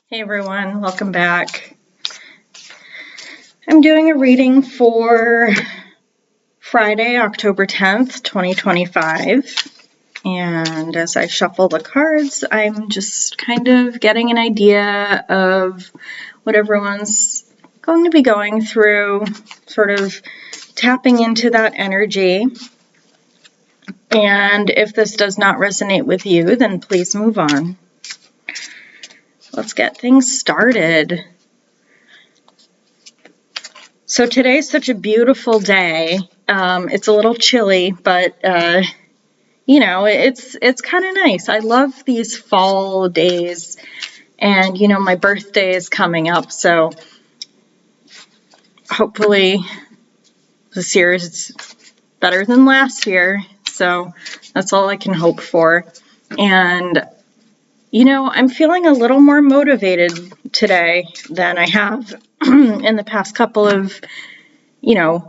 Hey everyone, welcome back. I'm doing a reading for Friday, October 10th, 2025. And as I shuffle the cards, I'm just kind of getting an idea of what everyone's going to be going through, sort of tapping into that energy. And if this does not resonate with you, then please move on. Let's get things started. So today's such a beautiful day. It's a little chilly, but you know, it's kind of nice. I love these fall days, and you know, my birthday is coming up, so hopefully this year is better than last year. So that's all I can hope for. And you know, I'm feeling a little more motivated today than I have in the past couple of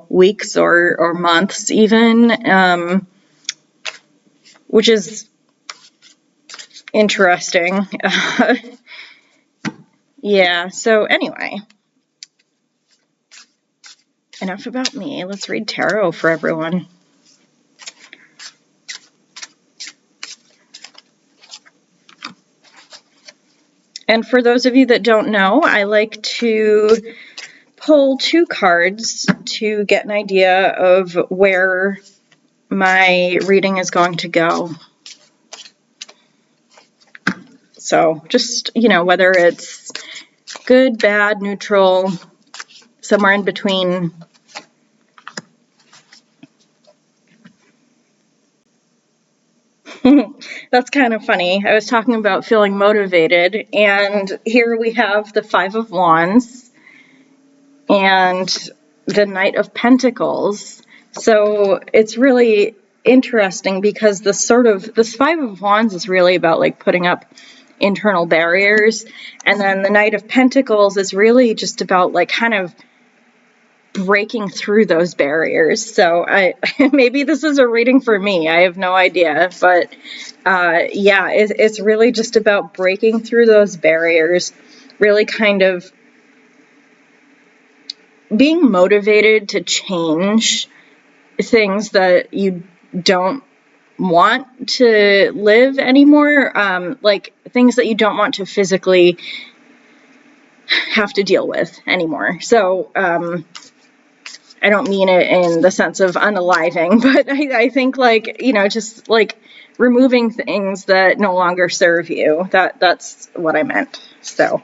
weeks or months even, which is interesting. Yeah, so anyway, enough about me. Let's read tarot for everyone. And for those of you that don't know, I like to pull two cards to get an idea of where my reading is going to go. So just, whether it's good, bad, neutral, somewhere in between. That's kind of funny. I was talking about feeling motivated, and here we have the Five of Wands and the Knight of Pentacles. So it's really interesting because this Five of Wands is really about like putting up internal barriers, and then the Knight of Pentacles is really just about like kind of breaking through those barriers. So maybe this is a reading for me. I have no idea, but yeah, it's really just about breaking through those barriers, really kind of being motivated to change things that you don't want to live anymore, like things that you don't want to physically have to deal with anymore. So I don't mean it in the sense of unaliving, but I think like, just like removing things that no longer serve you. That's what I meant. So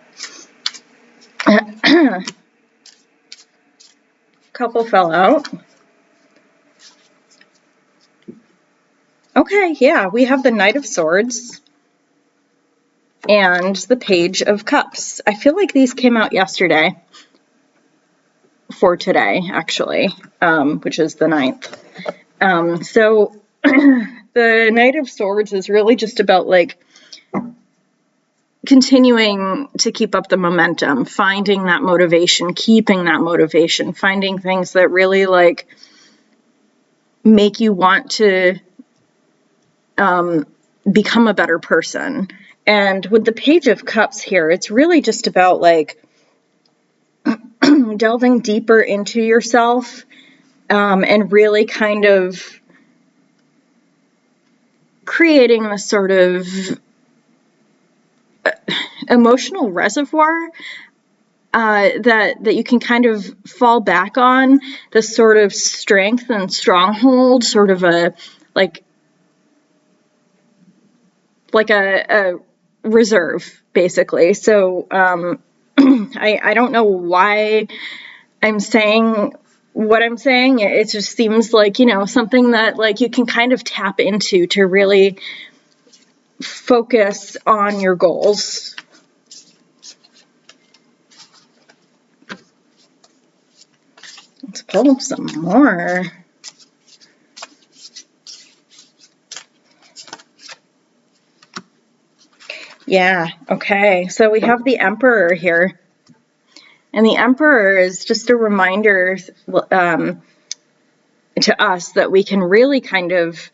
couple fell out. Okay, yeah, we have the Knight of Swords and the Page of Cups. I feel like these came out yesterday for today, actually, which is the 9th. So the Knight of Swords is really just about like continuing to keep up the momentum, finding that motivation, keeping that motivation, finding things that really like make you want to become a better person. And with the Page of Cups here, it's really just about like delving deeper into yourself, and really kind of creating a sort of emotional reservoir that you can kind of fall back on, this sort of strength and stronghold, sort of a reserve, basically. So I don't know why I'm saying what I'm saying. It just seems like, something that like you can kind of tap into to really focus on your goals. Let's pull some more. Yeah, okay. So we have the Emperor here. And the Emperor is just a reminder to us that we can really kind of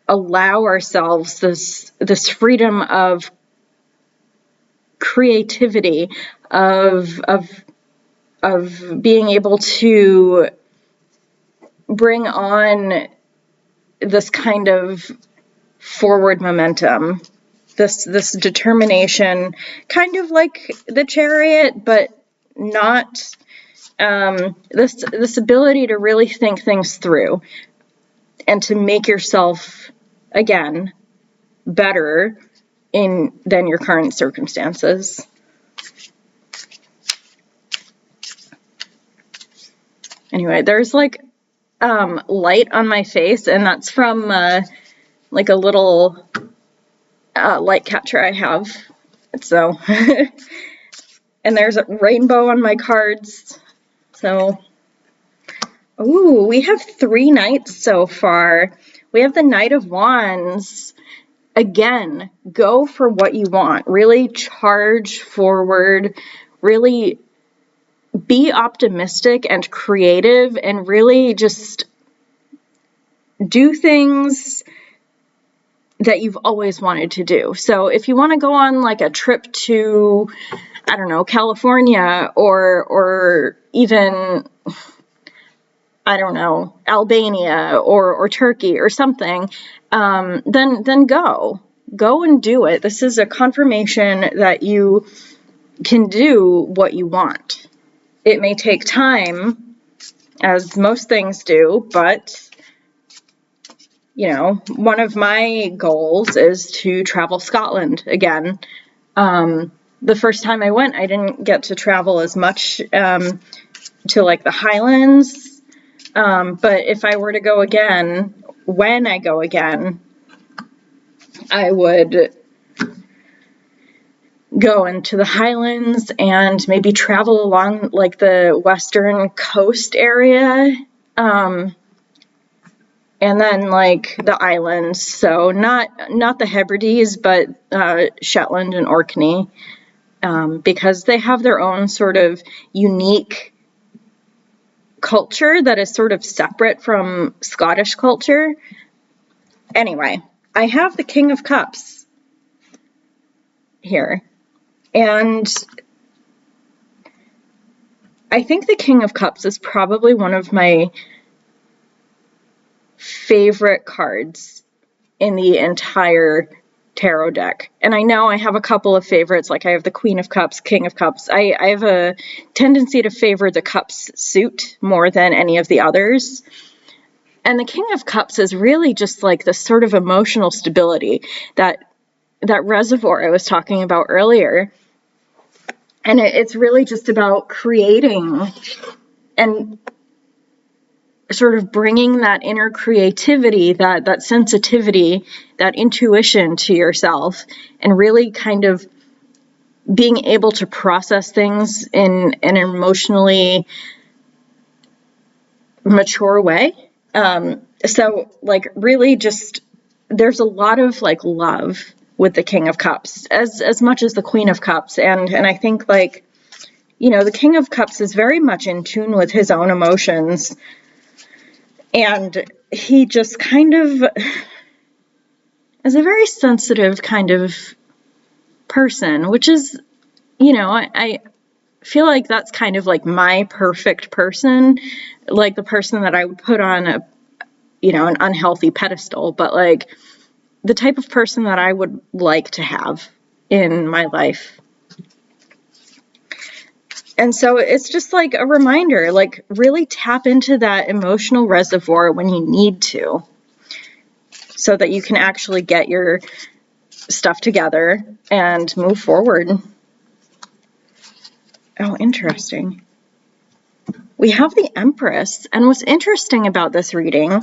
allow ourselves this freedom of creativity, of being able to bring on this kind of forward momentum, this determination, kind of like the Chariot, but not this ability to really think things through and to make yourself, again, better than your current circumstances. Anyway, there's like light on my face, and that's from like a little light catcher I have. So, and there's a rainbow on my cards. So, ooh, we have 3 knights so far. We have the Knight of Wands. Again, go for what you want. Really charge forward. Really be optimistic and creative, and really just do things that you've always wanted to do. So if you want to go on like a trip to, I don't know, California, or even, I don't know, Albania or Turkey or something, then go and do it. This is a confirmation that you can do what you want. It may take time, as most things do, but you know, one of my goals is to travel Scotland again. The first time I went, I didn't get to travel as much to like the Highlands, but if I were to go again, when I go again, I would go into the Highlands and maybe travel along like the western coast area, and then like the islands. So not the Hebrides, but Shetland and Orkney, because they have their own sort of unique culture that is sort of separate from Scottish culture. Anyway, I have the King of Cups here, and I think the King of Cups is probably one of my favorite cards in the entire tarot deck. And I know I have a couple of favorites, like I have the Queen of Cups, King of Cups. I have a tendency to favor the Cups suit more than any of the others. And the King of Cups is really just like this sort of emotional stability, that reservoir I was talking about earlier. And it's really just about creating and sort of bringing that inner creativity, that sensitivity, that intuition to yourself, and really kind of being able to process things in an emotionally mature way. So like really just, there's a lot of like love with the King of Cups as much as the Queen of Cups. And I think like, you know, the King of Cups is very much in tune with his own emotions. And he just kind of is a very sensitive kind of person, which is, you know, I feel like that's kind of like my perfect person, like the person that I would put on a, you know, an unhealthy pedestal, but like the type of person that I would like to have in my life. And so it's just like a reminder, like really tap into that emotional reservoir when you need to, so that you can actually get your stuff together and move forward. Oh, interesting. We have the Empress, and what's interesting about this reading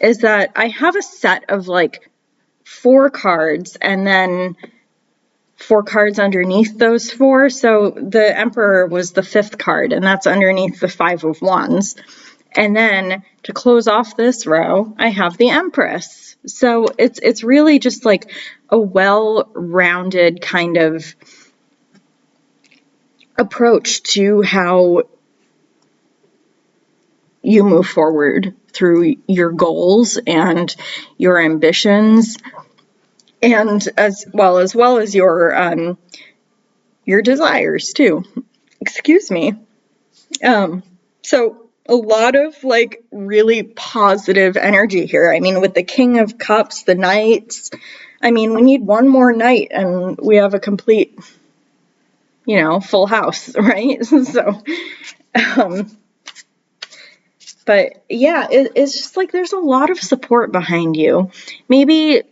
is that I have a set of like 4 cards and then 4 cards underneath those 4. So the Emperor was the 5th card, and that's underneath the 5 of Wands. And then to close off this row, I have the Empress. So it's really just like a well-rounded kind of approach to how you move forward through your goals and your ambitions, and as well as your your desires too. Excuse me. So a lot of like really positive energy here. I mean, with the King of Cups, the Knights, I mean, we need one more night and we have a complete, full house, right? So, but yeah, it's just like there's a lot of support behind you. Maybe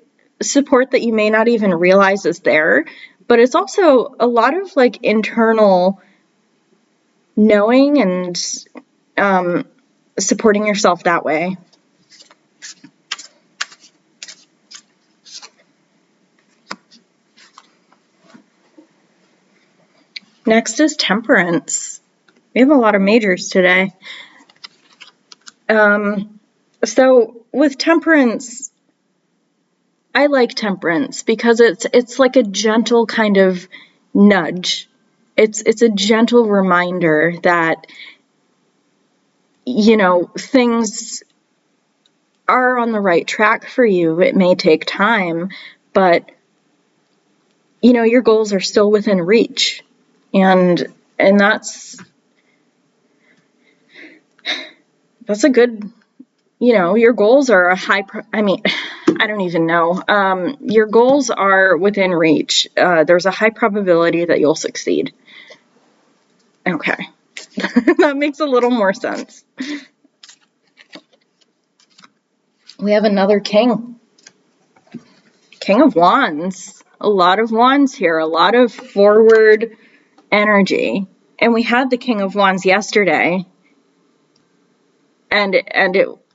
support that you may not even realize is there, but it's also a lot of like internal knowing and supporting yourself that way. Next is Temperance. We have a lot of majors today. So with Temperance, I like Temperance because it's like a gentle kind of nudge. It's a gentle reminder that, things are on the right track for you. It may take time, but, your goals are still within reach. And that's a good, your goals are I don't even know. Your goals are within reach. There's a high probability that you'll succeed. Okay. That makes a little more sense. We have another king. King of Wands. A lot of wands here, a lot of forward energy. And we had the King of Wands yesterday.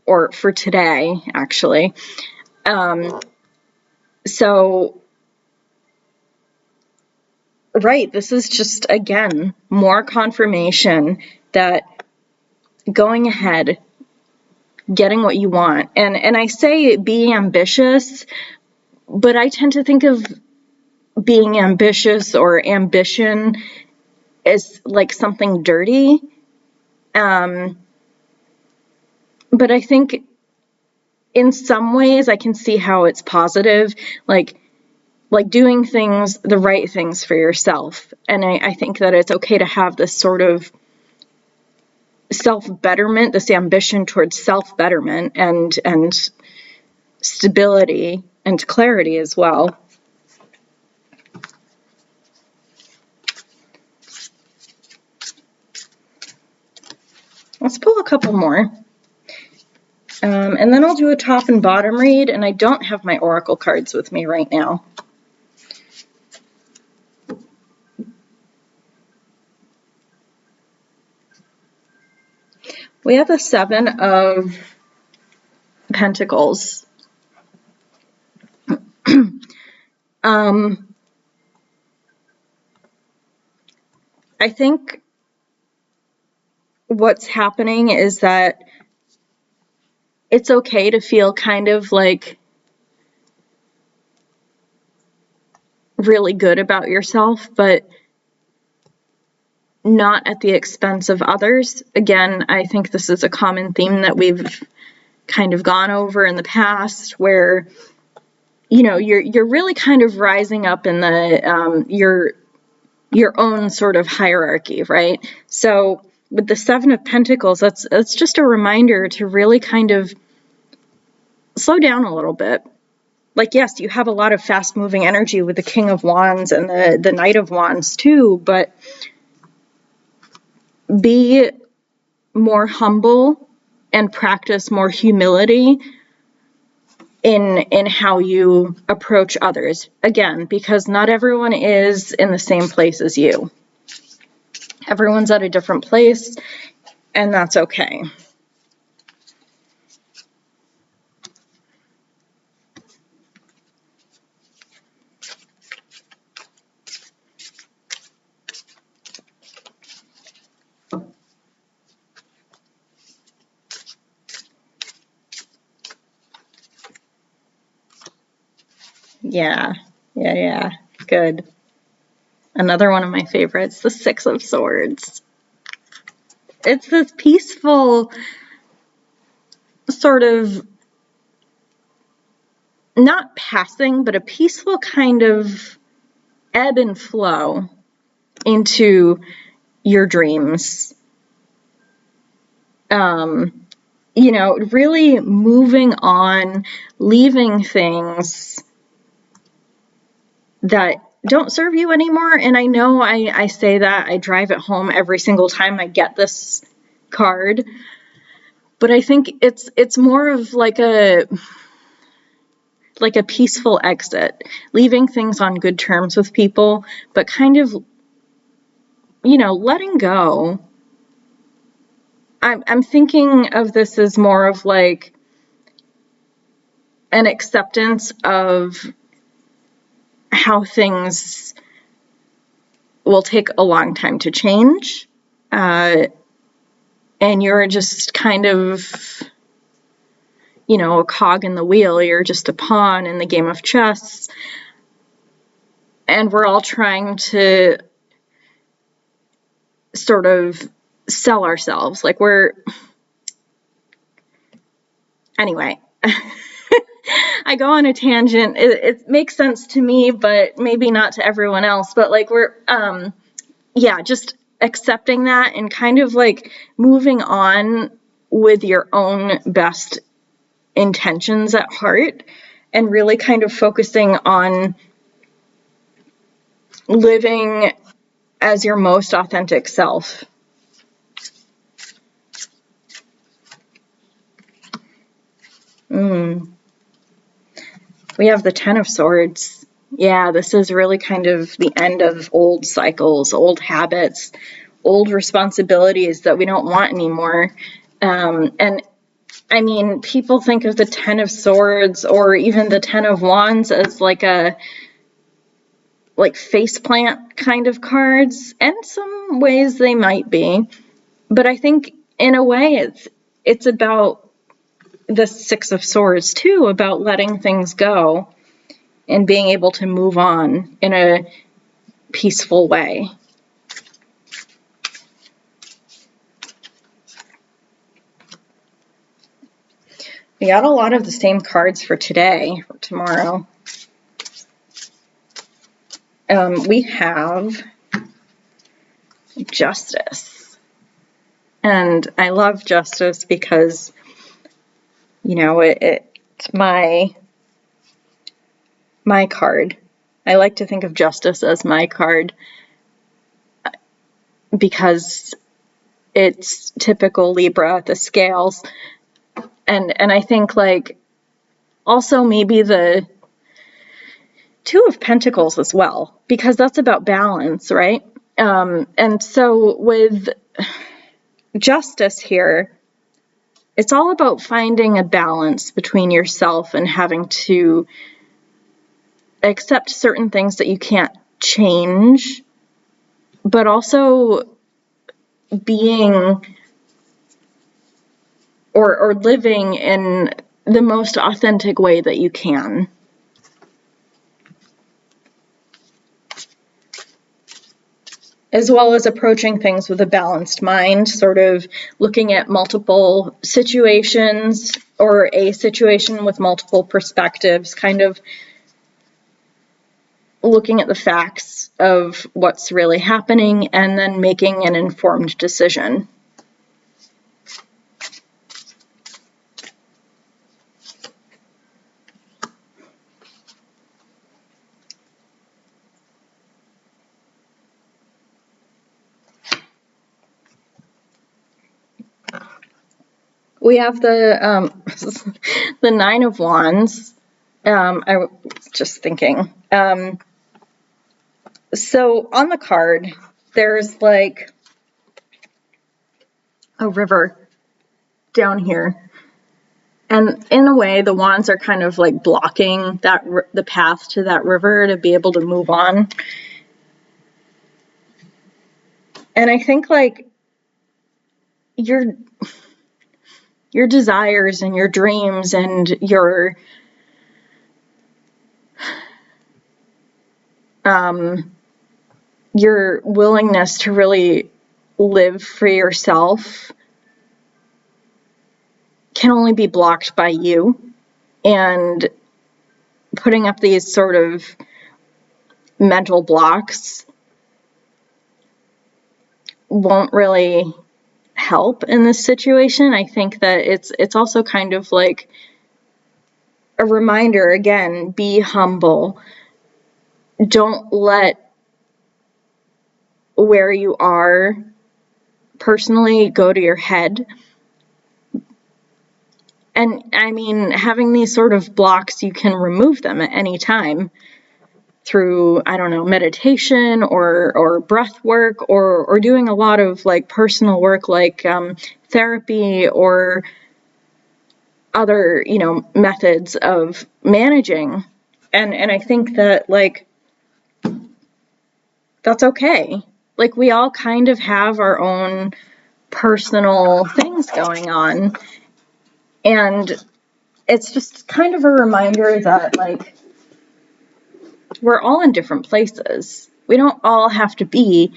Or for today, actually. So, right, this is just, again, more confirmation that going ahead, getting what you want. And I say be ambitious, but I tend to think of being ambitious or ambition as like something dirty. But I think in some ways I can see how it's positive, like doing things, the right things for yourself. And I think that it's okay to have this sort of self-betterment, this ambition towards self-betterment and stability and clarity as well. Let's pull a couple more. And then I'll do a top and bottom read, and I don't have my oracle cards with me right now. We have the Seven of Pentacles. I think what's happening is that it's okay to feel kind of like really good about yourself, but not at the expense of others. Again, I think this is a common theme that we've kind of gone over in the past, where you're really kind of rising up in the your own sort of hierarchy, right? So with the Seven of Pentacles, that's just a reminder to really kind of slow down a little bit. Like, yes, you have a lot of fast-moving energy with the King of Wands and the Knight of Wands too, but be more humble and practice more humility in how you approach others. Again, because not everyone is in the same place as you. Everyone's at a different place, and that's okay. Yeah. Good. Another one of my favorites, the Six of Swords. It's this peaceful sort of, not passing, but a peaceful kind of ebb and flow. into your dreams. Really moving on, leaving things that don't serve you anymore. And I know I say that, I drive it home every single time I get this card, but I think it's more of like a peaceful exit, leaving things on good terms with people, but kind of, letting go. I'm thinking of this as more of like an acceptance of how things will take a long time to change. And you're just kind of, a cog in the wheel. You're just a pawn in the game of chess. And we're all trying to sort of sell ourselves. Anyway, I go on a tangent. It makes sense to me, but maybe not to everyone else. But we're, just accepting that and kind of moving on with your own best intentions at heart, and really kind of focusing on living as your most authentic self. We have the Ten of Swords. Yeah, this is really kind of the end of old cycles, old habits, old responsibilities that we don't want anymore. And I mean, people think of the Ten of Swords or even the Ten of Wands as a faceplant kind of cards, and some ways they might be. But I think in a way it's about the Six of Swords too, about letting things go and being able to move on in a peaceful way. We got a lot of the same cards for today, for tomorrow. We have Justice. And I love Justice because, it's my card. I like to think of Justice as my card because it's typical Libra, the scales. And I think also maybe the Two of Pentacles as well, because that's about balance, right? And so with Justice here, it's all about finding a balance between yourself and having to accept certain things that you can't change, but also being or living in the most authentic way that you can. As well as approaching things with a balanced mind, sort of looking at multiple situations or a situation with multiple perspectives, kind of looking at the facts of what's really happening and then making an informed decision. We have the the Nine of Wands. I was just thinking. So on the card, there's a river down here. And in a way, the wands are kind of blocking the path to that river to be able to move on. And I think your desires and your dreams and your willingness to really live for yourself can only be blocked by you, and putting up these sort of mental blocks won't really help in this situation. I think that it's also kind of like a reminder, again, be humble. Don't let where you are personally go to your head. And I mean, having these sort of blocks, you can remove them at any time through, I don't know, meditation or breath work or doing a lot of like personal work like therapy or other, methods of managing. And I think that like that's okay. Like we all kind of have our own personal things going on. And it's just kind of a reminder that like we're all in different places. We don't all have to be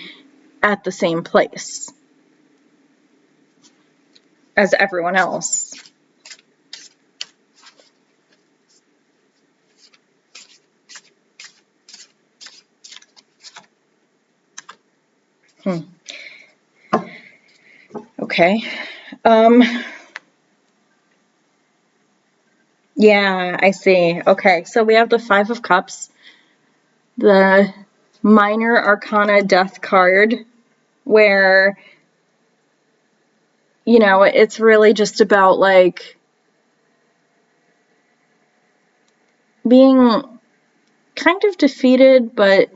at the same place as everyone else. Okay. Yeah, I see. Okay, so we have the Five of Cups, the Minor Arcana Death card, where, it's really just about like being kind of defeated, but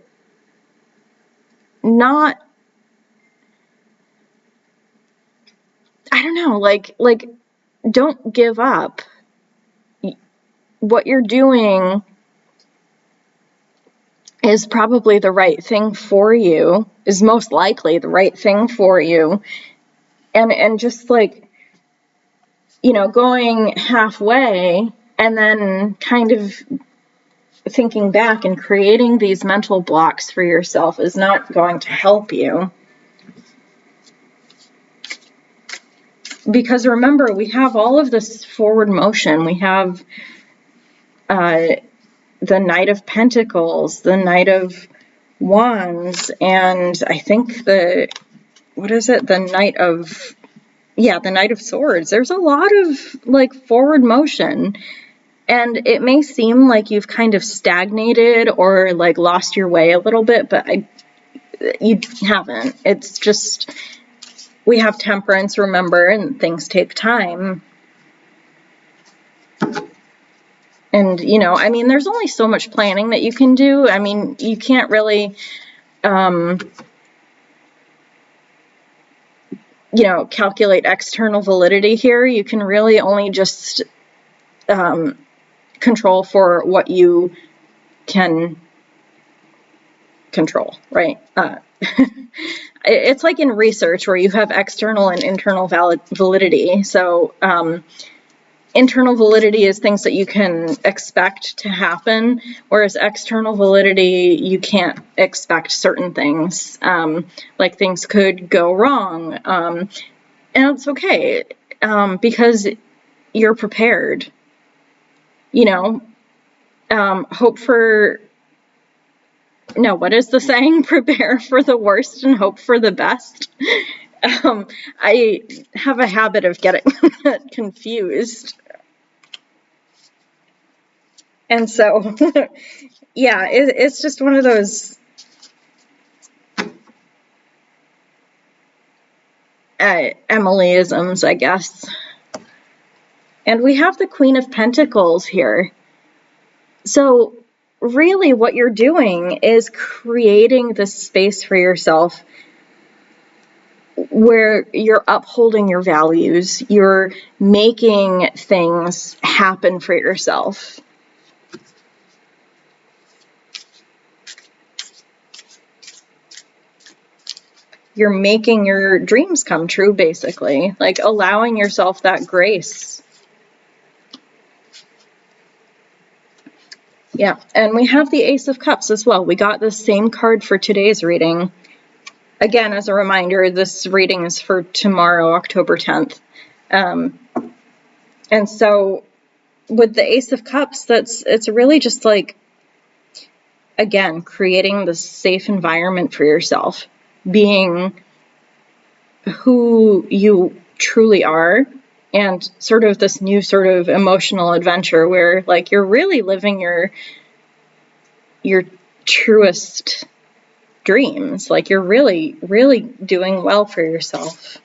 not, I don't know, like don't give up. What you're doing is probably the right thing for you, is most likely the right thing for you. And just like, going halfway and then kind of thinking back and creating these mental blocks for yourself is not going to help you. Because remember, we have all of this forward motion. We have the Knight of Pentacles, the Knight of Wands, and I think the Knight of Swords. There's a lot of like forward motion, and it may seem like you've kind of stagnated or like lost your way a little bit, but you haven't. It's just, we have Temperance, remember, and things take time. And, there's only so much planning that you can do. I mean, you can't really, calculate external validity here. You can really only just control for what you can control, right? It's like in research where you have external and internal validity. So internal validity is things that you can expect to happen, whereas external validity, you can't expect certain things. Like things could go wrong. And it's okay because you're prepared. Hope for, no, what is the saying? Prepare for the worst and hope for the best. I have a habit of getting confused. And so, yeah, it's just one of those Emilyisms, I guess. And we have the Queen of Pentacles here. So really what you're doing is creating this space for yourself where you're upholding your values, you're making things happen for yourself. You're making your dreams come true, basically, like allowing yourself that grace. Yeah, and we have the Ace of Cups as well. We got the same card for today's reading. Again, as a reminder, this reading is for tomorrow, October 10th. And so with the Ace of Cups, it's really just like, again, creating this safe environment for yourself, being who you truly are, and sort of this new sort of emotional adventure where like you're really living your truest dreams. Like you're really, really doing well for yourself.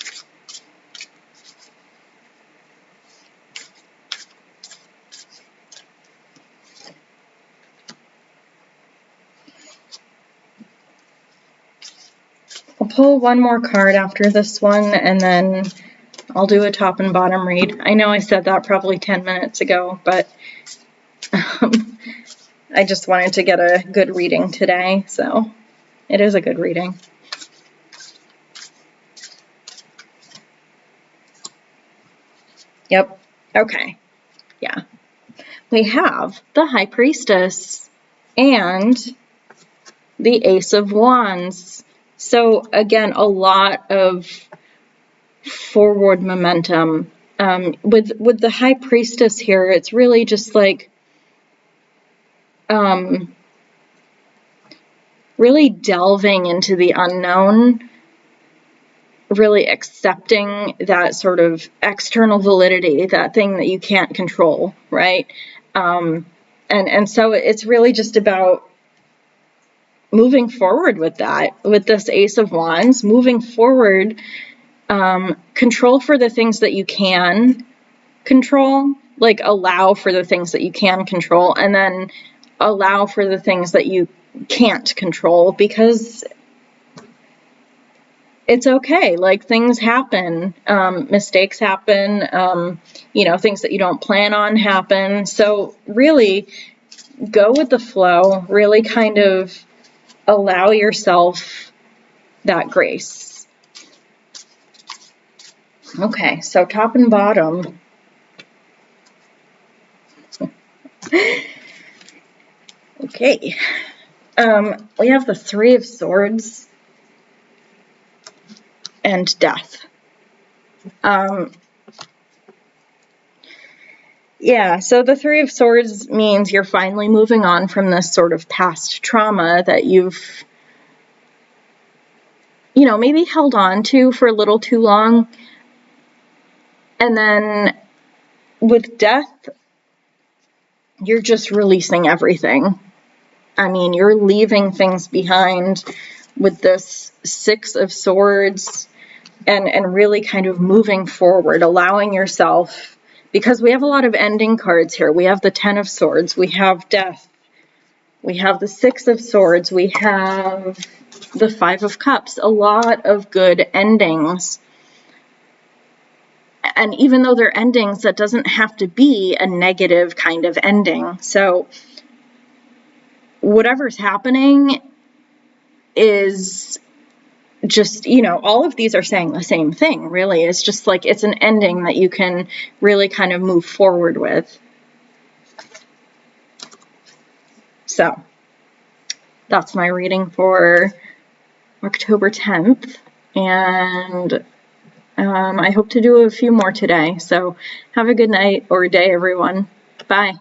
I'll pull one more card after this one, and then I'll do a top and bottom read. I know I said that probably 10 minutes ago, but I just wanted to get a good reading today, so it is a good reading. Yep. Okay. Yeah. We have the High Priestess and the Ace of Wands. So again, a lot of forward momentum. With the High Priestess here, it's really just like really delving into the unknown, really accepting that sort of external validity, that thing that you can't control, right? And so it's really just about moving forward with that, with this Ace of Wands, moving forward, control for the things that you can control, like allow for the things that you can control, and then allow for the things that you can't control, because it's okay. Like things happen, mistakes happen, you know, things that you don't plan on happen. So really go with the flow, really kind of allow yourself that grace. Okay, so top and bottom. Okay, we have the Three of Swords and Death. Yeah, so the Three of Swords means you're finally moving on from this sort of past trauma that you've, you know, maybe held on to for a little too long. And then with Death, you're just releasing everything. I mean, you're leaving things behind with this Six of Swords and really kind of moving forward, allowing yourself, because we have a lot of ending cards here. We have the Ten of Swords, we have Death, we have the Six of Swords, we have the Five of Cups, a lot of good endings. And even though they're endings, that doesn't have to be a negative kind of ending. So whatever's happening is just, you know, all of these are saying the same thing, really. It's just like it's an ending that you can really kind of move forward with. So that's my reading for October 10th. And I hope to do a few more today. So have a good night or day, everyone. Bye.